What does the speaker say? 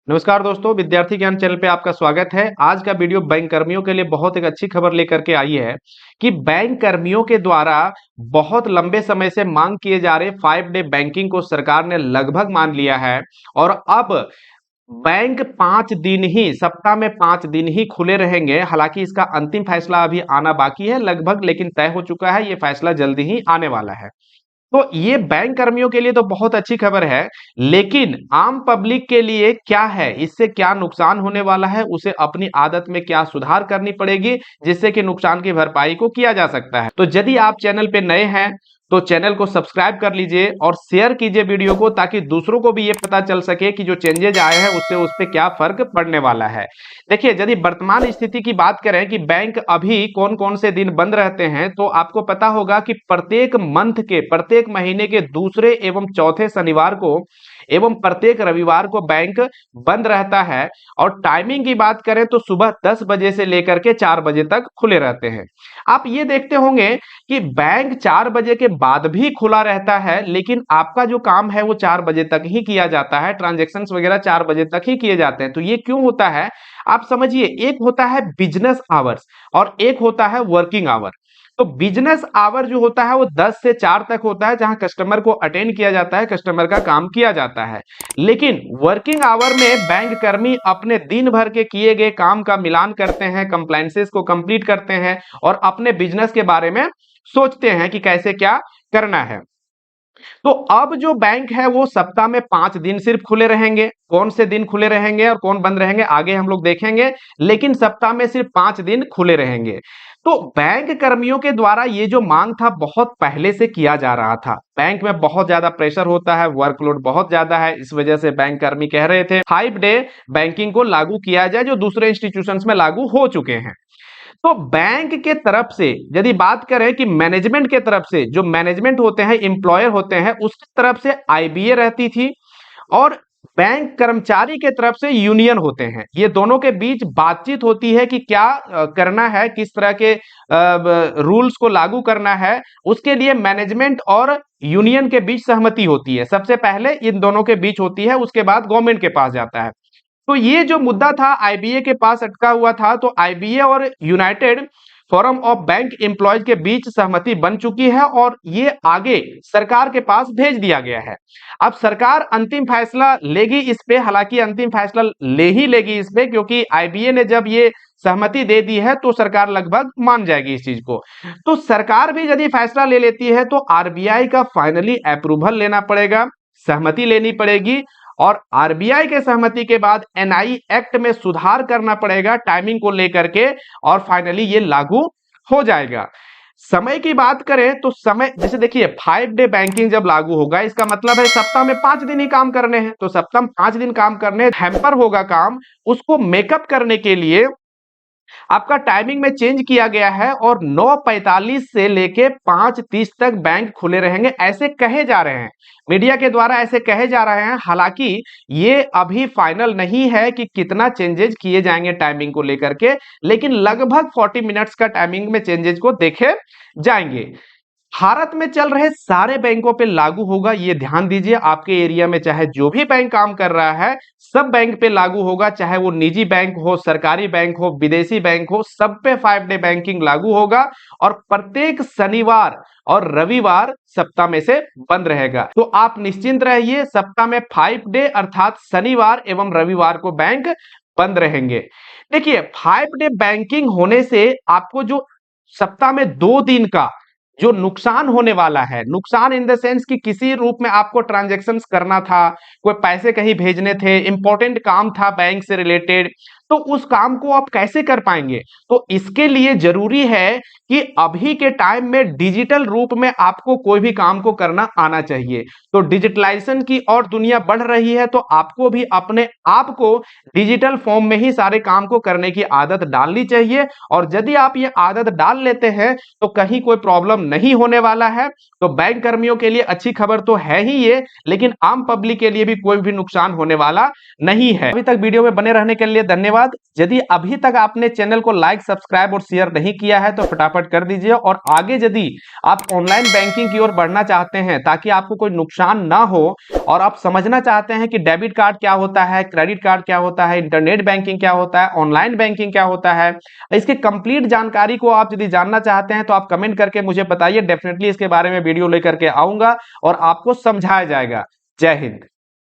नमस्कार दोस्तों, विद्यार्थी ज्ञान चैनल पे आपका स्वागत है। आज का वीडियो बैंक कर्मियों के लिए बहुत एक अच्छी खबर लेकर के आई है कि बैंक कर्मियों के द्वारा बहुत लंबे समय से मांग किए जा रहे 5 डे बैंकिंग को सरकार ने लगभग मान लिया है। और अब बैंक 5 दिन ही, सप्ताह में 5 दिन ही खुले रहेंगे। हालांकि इसका अंतिम फैसला अभी आना बाकी है लगभग, लेकिन तय हो चुका है। ये फैसला जल्दी ही आने वाला है। तो ये बैंक कर्मियों के लिए तो बहुत अच्छी खबर है, लेकिन आम पब्लिक के लिए क्या है, इससे क्या नुकसान होने वाला है, उसे अपनी आदत में क्या सुधार करनी पड़ेगी जिससे कि नुकसान की भरपाई को किया जा सकता है। तो यदि आप चैनल पे नए हैं तो चैनल को सब्सक्राइब कर लीजिए और शेयर कीजिए वीडियो को, ताकि दूसरों को भी ये पता चल सके कि जो चेंजेज आए हैं उससे उस पर क्या फर्क पड़ने वाला है। देखिए, यदि वर्तमान स्थिति की बात करें कि बैंक अभी कौन कौन से दिन बंद रहते हैं, तो आपको पता होगा कि प्रत्येक महीने के दूसरे एवं चौथे शनिवार को एवं प्रत्येक रविवार को बैंक बंद रहता है। और टाइमिंग की बात करें तो सुबह 10 बजे से लेकर के 4 बजे तक खुले रहते हैं। आप ये देखते होंगे कि बैंक 4 बजे के बाद भी खुला रहता है, लेकिन आपका जो काम है वो 4 बजे तक ही किया जाता है। ट्रांजैक्शंस वगैरह 4 बजे तक ही किए जाते हैं। तो ये क्यों होता है आप समझिए। एक होता है बिजनेस आवर्स और एक होता है वर्किंग आवर। तो बिजनेस आवर जो होता है वो 10 से 4 तक होता है, जहां कस्टमर को अटेंड किया जाता है, कस्टमर का काम किया जाता है। लेकिन वर्किंग आवर में बैंक कर्मी अपने दिन भर के किए गए काम का मिलान करते हैं, कंप्लायंसेस को कंप्लीट करते हैं और अपने बिजनेस के बारे में सोचते हैं कि कैसे क्या करना है। तो अब जो बैंक है वो सप्ताह में 5 दिन सिर्फ खुले रहेंगे। कौन से दिन खुले रहेंगे और कौन बंद रहेंगे आगे हम लोग देखेंगे, लेकिन सप्ताह में सिर्फ 5 दिन खुले रहेंगे। तो बैंक कर्मियों के द्वारा ये जो मांग था बहुत पहले से किया जा रहा था। बैंक में बहुत ज्यादा प्रेशर होता है, वर्कलोड बहुत ज्यादा है, इस वजह से बैंक कर्मी कह रहे थे 5 डे बैंकिंग को लागू किया जाए, जो दूसरे इंस्टीट्यूशंस में लागू हो चुके हैं। तो बैंक के तरफ से यदि बात करें कि मैनेजमेंट के तरफ से, जो मैनेजमेंट होते हैं, एम्प्लॉयर होते हैं, उसकी तरफ से आईबीए रहती थी और बैंक कर्मचारी के तरफ से यूनियन होते हैं। ये दोनों के बीच बातचीत होती है कि क्या करना है, किस तरह के रूल्स को लागू करना है। उसके लिए मैनेजमेंट और यूनियन के बीच सहमति होती है। सबसे पहले इन दोनों के बीच होती है, उसके बाद गवर्नमेंट के पास जाता है। तो ये जो मुद्दा था आईबीए के पास अटका हुआ था, तो आईबीए और United forum of bank employees के बीच सहमति बन चुकी है और ये आगे सरकार के पास भेज दिया गया है। अब सरकार अंतिम फैसला लेगी इस पे। हालांकि अंतिम फैसला ले ही लेगी इस पे, क्योंकि आईबीए ने जब ये सहमति दे दी है तो सरकार लगभग मान जाएगी इस चीज को। तो सरकार भी यदि फैसला ले लेती है तो आरबीआई का फाइनली अप्रूवल लेना पड़ेगा, सहमति लेनी पड़ेगी और आरबीआई के सहमति के बाद एनआई एक्ट में सुधार करना पड़ेगा टाइमिंग को लेकर के, और फाइनली ये लागू हो जाएगा। समय की बात करें तो समय, जैसे देखिए 5 डे बैंकिंग जब लागू होगा, इसका मतलब है सप्ताह में 5 दिन ही काम करने हैं। तो सप्ताह में 5 दिन काम करने, हैम्पर होगा काम, उसको मेकअप करने के लिए आपका टाइमिंग में चेंज किया गया है और 9:45 से लेके 5:30 तक बैंक खुले रहेंगे, ऐसे कहे जा रहे हैं। मीडिया के द्वारा ऐसे कहे जा रहे हैं। हालांकि ये अभी फाइनल नहीं है कि कितना चेंजेस किए जाएंगे टाइमिंग को लेकर के, लेकिन लगभग 40 मिनट्स का टाइमिंग में चेंजेस को देखे जाएंगे। भारत में चल रहे सारे बैंकों पे लागू होगा, ये ध्यान दीजिए। आपके एरिया में चाहे जो भी बैंक काम कर रहा है, सब बैंक पे लागू होगा, चाहे वो निजी बैंक हो, सरकारी बैंक हो, विदेशी बैंक हो, सब पे 5 डे बैंकिंग लागू होगा। और प्रत्येक शनिवार और रविवार सप्ताह में से बंद रहेगा। तो आप निश्चिंत रहिए, सप्ताह में 5 डे अर्थात शनिवार एवं रविवार को बैंक बंद रहेंगे। देखिए, 5 डे बैंकिंग होने से आपको जो सप्ताह में 2 दिन का जो नुकसान होने वाला है, नुकसान इन द सेंस कि किसी रूप में आपको ट्रांजैक्शंस करना था, कोई पैसे कहीं भेजने थे, इंपॉर्टेंट काम था बैंक से रिलेटेड, तो उस काम को आप कैसे कर पाएंगे। तो इसके लिए जरूरी है कि अभी के टाइम में डिजिटल रूप में आपको कोई भी काम को करना आना चाहिए। तो डिजिटलाइजेशन की और दुनिया बढ़ रही है, तो आपको भी अपने आप को डिजिटल फॉर्म में ही सारे काम को करने की आदत डालनी चाहिए। और यदि आप ये आदत डाल लेते हैं तो कहीं कोई प्रॉब्लम नहीं होने वाला है। तो बैंक कर्मियों के लिए अच्छी खबर तो है ही ये, लेकिन आम पब्लिक के लिए भी कोई भी नुकसान होने वाला नहीं है। अभी तक वीडियो में बने रहने के लिए धन्यवाद। धन्यवाद। यदि अभी तक आपने चैनल को लाइक, सब्सक्राइब और शेयर नहीं किया है तो फटाफट कर दीजिए। और आगे यदि आप ऑनलाइन बैंकिंग की ओर बढ़ना चाहते हैं ताकि आपको कोई नुकसान ना हो, और आप समझना चाहते हैं कि डेबिट कार्ड क्या होता है, क्रेडिट कार्ड क्या होता है, इंटरनेट बैंकिंग क्या होता है, ऑनलाइन बैंकिंग क्या होता है, इसकी कंप्लीट जानकारी को आप यदि जानना चाहते हैं तो आप कमेंट करके मुझे बताइए। डेफिनेटली इसके बारे में वीडियो लेकर के आऊंगा और आपको समझाया जाएगा। जय हिंद।